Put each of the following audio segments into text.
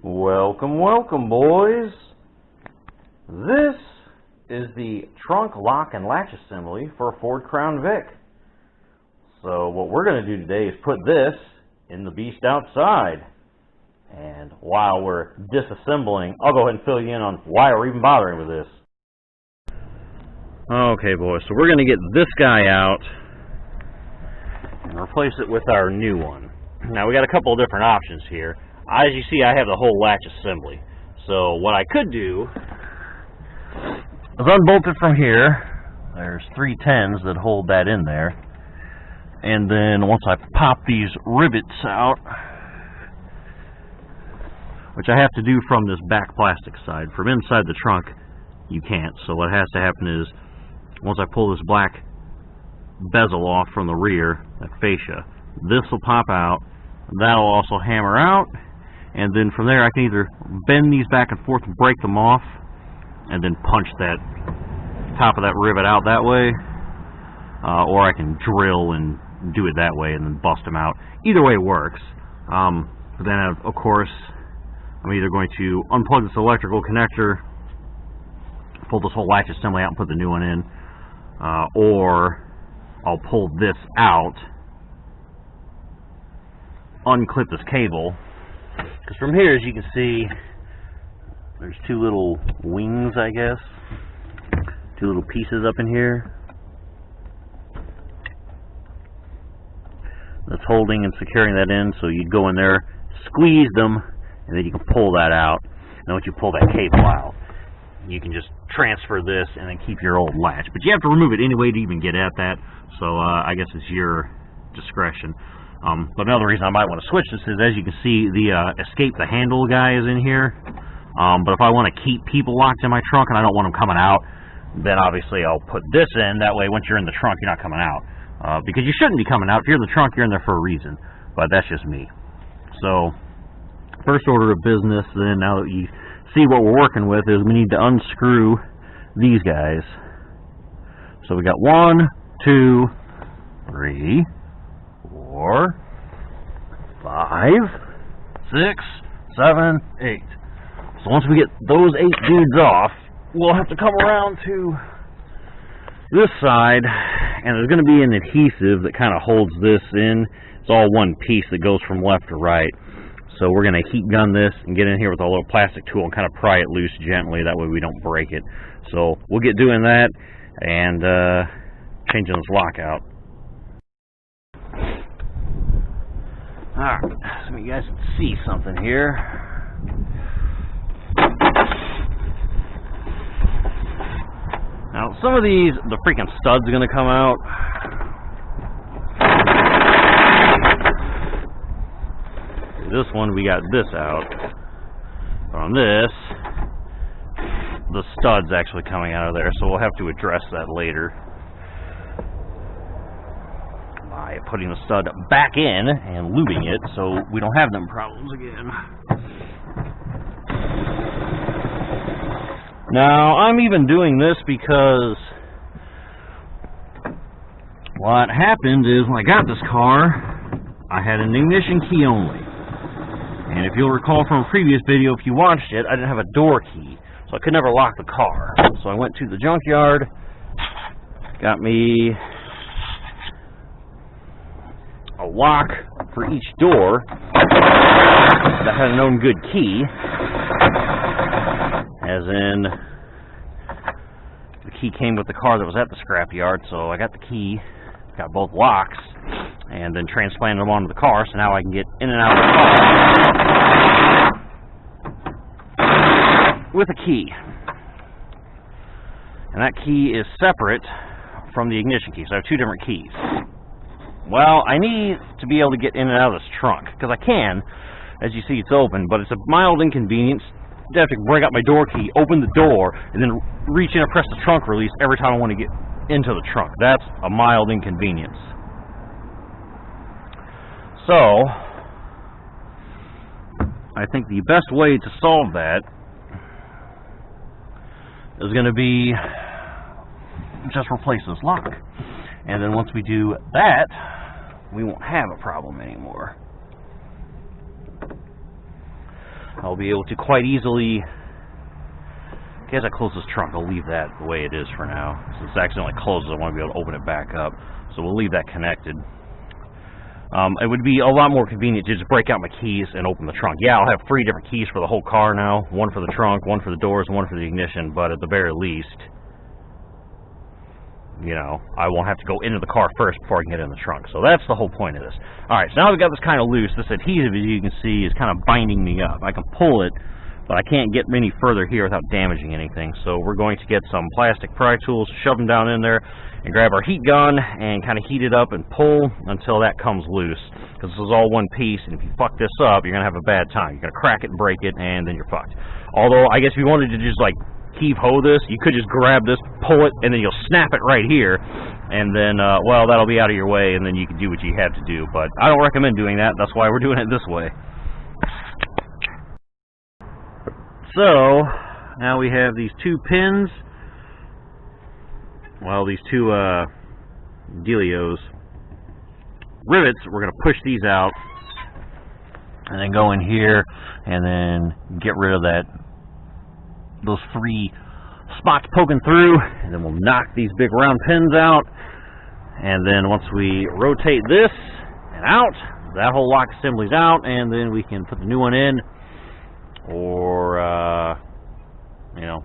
Welcome, welcome, boys. This is the trunk lock and latch assembly for a Ford Crown Vic. So what we're going to do today is put this in the beast outside. And while we're disassembling, I'll go ahead and fill you in on why we're even bothering with this. Okay, boys, so we're going to get this guy out and replace it with our new one. Now, we got a couple of different options here. As you see, I have the whole latch assembly. So what I could do is unbolt it from here. There's 3 10s that hold that in there. And then once I pop these rivets out, which I have to do from this back plastic side. From inside the trunk, you can't. So what has to happen is, once I pull this black bezel off from the rear, that fascia, this will pop out. That'll also hammer out. And then from there, I can either bend these back and forth and break them off, and then punch that top of that rivet out that way, or I can drill and do it that way and then bust them out. Either way works. But then, of course, I'm either going to unplug this electrical connector, pull this whole latch assembly out and put the new one in, or I'll pull this out, unclip this cable, because from here, as you can see, there's 2 little wings, I guess, 2 little pieces up in here that's holding and securing that in. So you go in there, squeeze them, and then you can pull that out. And once you pull that cable out, you can just transfer this and then keep your old latch. But you have to remove it anyway to even get at that. So I guess it's your discretion. But another reason I might want to switch this is, as you can see, the escape the handle guy is in here. But if I want to keep people locked in my trunk and I don't want them coming out, then obviously I'll put this in. That way, once you're in the trunk, you're not coming out. Because you shouldn't be coming out. If you're in the trunk, you're in there for a reason. But that's just me. So, first order of business, then, now that you see what we're working with, is we need to unscrew these guys. So we got 1, 2, 3, 4, 5, 6, 7, 8. So once we get those 8 dudes off, we'll have to come around to this side, and there's going to be an adhesive that kind of holds this in. It's all one piece that goes from left to right. So we're going to heat gun this and get in here with a little plastic tool and kind of pry it loose gently. That way we don't break it. So we'll get doing that and changing this lock out. Alright, so you guys can see something here. Now, some of these, the freaking stud's going to come out. This one, we got this out. But on this, the stud's actually coming out of there, so we'll have to address that later by putting the stud back in and lubing it so we don't have them problems again. Now, I'm even doing this because what happened is, when I got this car, I had an ignition key only. And if you'll recall from a previous video, if you watched it, I didn't have a door key, so I could never lock the car. So I went to the junkyard, got me a lock for each door that had a known good key, as in the key came with the car that was at the scrapyard. So I got the key, got both locks, and then transplanted them onto the car, so now I can get in and out of the car with a key. And that key is separate from the ignition key, so I have 2 different keys. Well, I need to be able to get in and out of this trunk, because I can. As you see, it's open, but it's a mild inconvenience to have to break out my door key, open the door, and then reach in and press the trunk release every time I want to get into the trunk. That's a mild inconvenience. So, I think the best way to solve that is going to be just replace this lock. And then once we do that, we won't have a problem anymore. I'll be able to quite easily, as I close this trunk, I'll leave that the way it is for now. Since it accidentally closes, I want to be able to open it back up. So we'll leave that connected. It would be a lot more convenient to just break out my keys and open the trunk. Yeah, I'll have 3 different keys for the whole car now. One for the trunk, one for the doors, and one for the ignition. But at the very least, you know, I won't have to go into the car first before I can get in the trunk. So that's the whole point of this. Alright, so now we've got this kind of loose. This adhesive, as you can see, is kind of binding me up. I can pull it, but I can't get any further here without damaging anything. So we're going to get some plastic pry tools, shove them down in there, and grab our heat gun and kind of heat it up and pull until that comes loose. Because this is all one piece, and if you fuck this up, you're going to have a bad time. You're going to crack it and break it, and then you're fucked. Although, I guess if you wanted to just, like, heave-ho this, you could just grab this, pull it, and then you'll snap it right here. And then, well, that'll be out of your way, and then you can do what you have to do. But I don't recommend doing that. That's why we're doing it this way. So, now we have these 2 pins. Well, these 2 dealios. Rivets, we're going to push these out. And then go in here, and then get rid of those 3 spots poking through. And then we'll knock these big round pins out. And then once we rotate this and out, that whole lock assembly's out. And then we can put the new one in. Or, you know,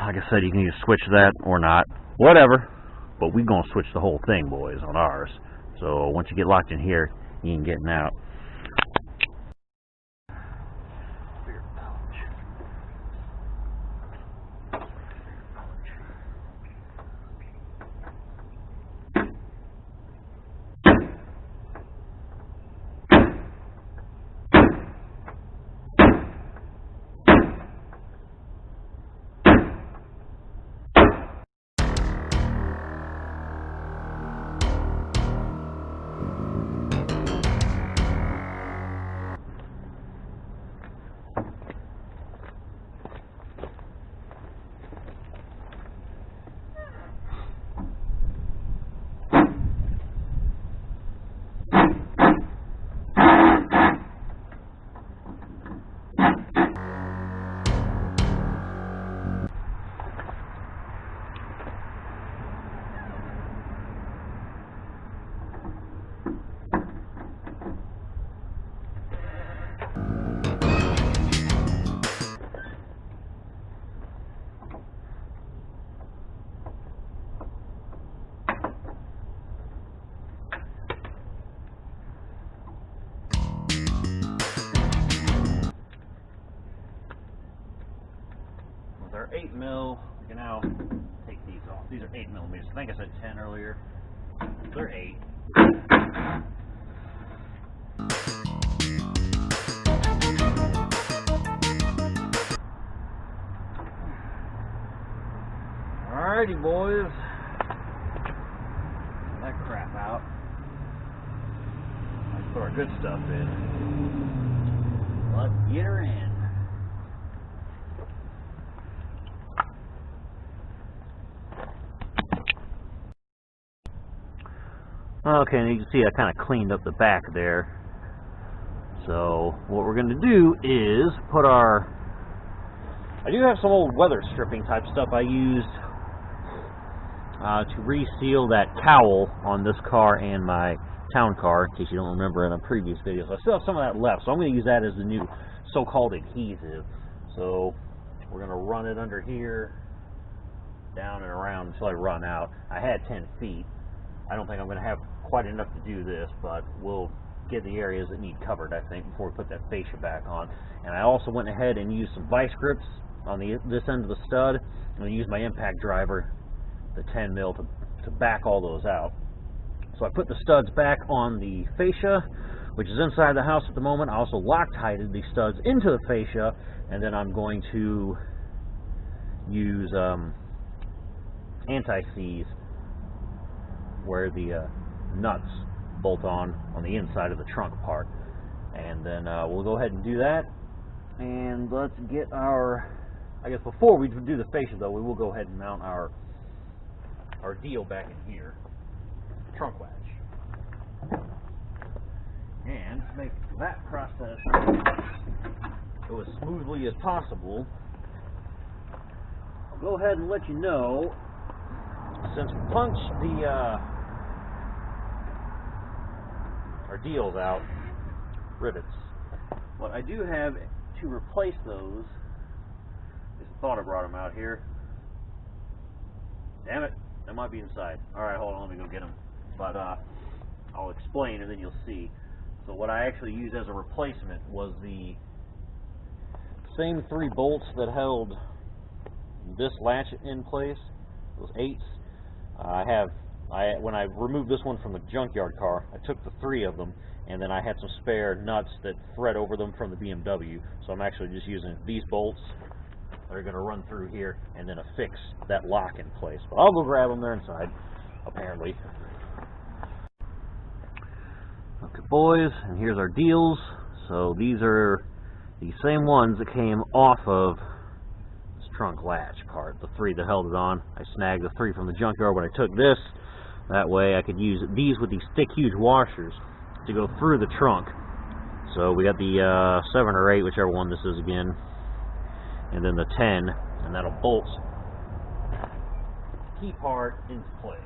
like I said, you can either switch that or not, whatever, but we're going to switch the whole thing, boys, on ours. So once you get locked in here, you ain't getting out. Our 8mm, we can now take these off. These are 8mm. I think I said 10 earlier. They're 8. Alrighty, boys. Get that crap out. Let's put our good stuff in. Let's get her in. Okay, and you can see I kind of cleaned up the back there. So what we're going to do is put our... I do have some old weather stripping type stuff I used to reseal that cowl on this car and my town car, in case you don't remember in a previous video. So I still have some of that left, so I'm going to use that as the new so-called adhesive. So we're going to run it under here, down and around until I run out. I had 10 feet. I don't think I'm going to have quite enough to do this, but we'll get the areas that need covered, I think, before we put that fascia back on. And I also went ahead and used some vice grips on this end of the stud. I'm going to use my impact driver, the 10mm, to back all those out. So I put the studs back on the fascia, which is inside the house at the moment. I also Loctited the studs into the fascia, and then I'm going to use anti-seize where the nuts bolt on the inside of the trunk part. And then we'll go ahead and do that. And let's get our... I guess before we do the fascia, though, we will go ahead and mount our deal back in here. Trunk latch. And make that cross process go as smoothly as possible, I'll go ahead and let you know, since we punched the our deals out, rivets, what I do have to replace those is, I thought I brought them out here. Damn it, they might be inside. Alright, hold on, let me go get them. But I'll explain and then you'll see. So what I actually used as a replacement was the same 3 bolts that held this latch in place, those 8s. When I removed this one from the junkyard car, I took the 3 of them, and then I had some spare nuts that thread over them from the BMW. So I'm actually just using these bolts that are going to run through here and then affix that lock in place. But I'll go grab them. They're inside, apparently. Okay, boys, and here's our deals. So these are the same ones that came off of this trunk latch part, the 3 that held it on. I snagged the 3 from the junkyard when I took this. That way I could use these with these thick, huge washers to go through the trunk. So we got the 7 or 8, whichever one this is again, and then the 10, and that'll bolt the key part into place.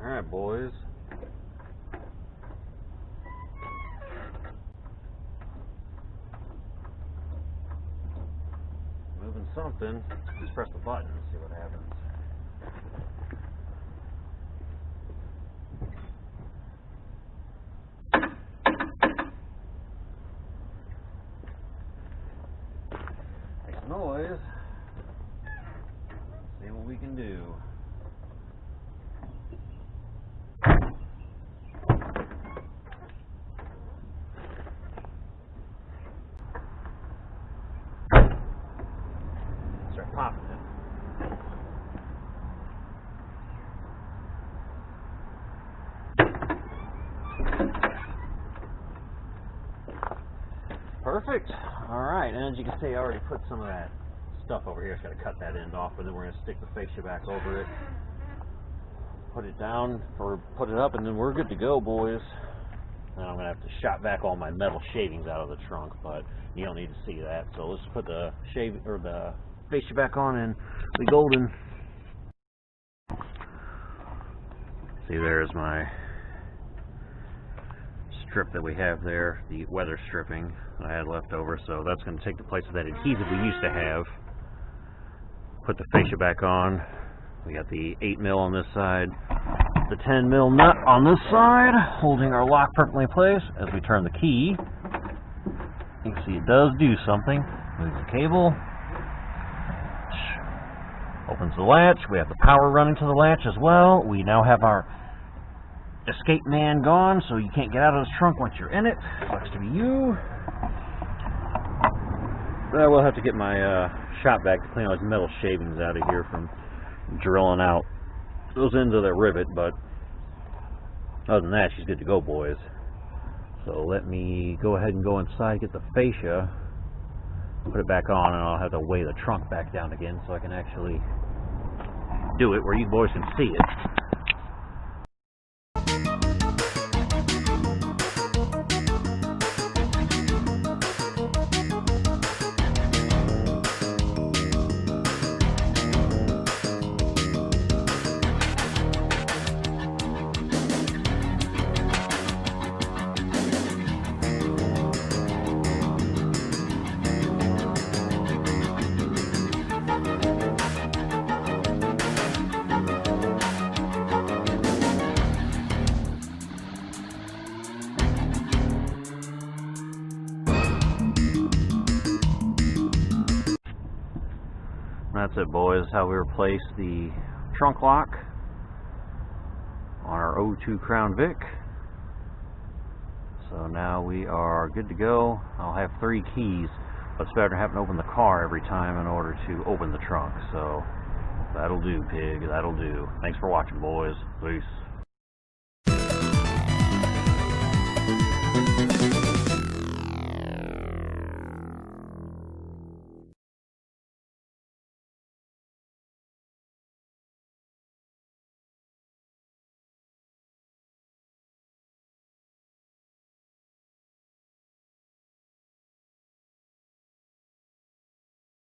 Alright, boys. Moving something. Just press the button and see what happens. Makes noise. Let's see what we can do. Start popping it. Perfect. Alright, and as you can see, I already put some of that stuff over here. I just got to cut that end off, but then we're going to stick the fascia back over it. Put it down, or put it up, and then we're good to go, boys. And I'm going to have to shop back all my metal shavings out of the trunk, but you don't need to see that. So let's put the the fascia back on and be golden. See, there's my strip that we have there, the weather stripping that I had left over. So that's going to take the place of that adhesive we used to have. Put the fascia back on. We got the 8mm on this side, the 10mm nut on this side, holding our lock perfectly in place. As we turn the key, you can see it does do something. Moves the cable, opens the latch. We have the power running to the latch as well. We now have our escape man gone, so you can't get out of this trunk once you're in it. Sucks to be you. But I will have to get my shop vac to clean all these metal shavings out of here from drilling out those ends of that rivet. But other than that, she's good to go, boys. So let me go ahead and go inside, get the fascia, put it back on, and I'll have to weigh the trunk back down again so I can actually do it where you boys can see it. That's it, boys. How we replace the trunk lock on our 02 Crown Vic. So now we are good to go. I'll have 3 keys, but it's better than having to open the car every time in order to open the trunk. So that'll do, pig. That'll do. Thanks for watching, boys. Peace.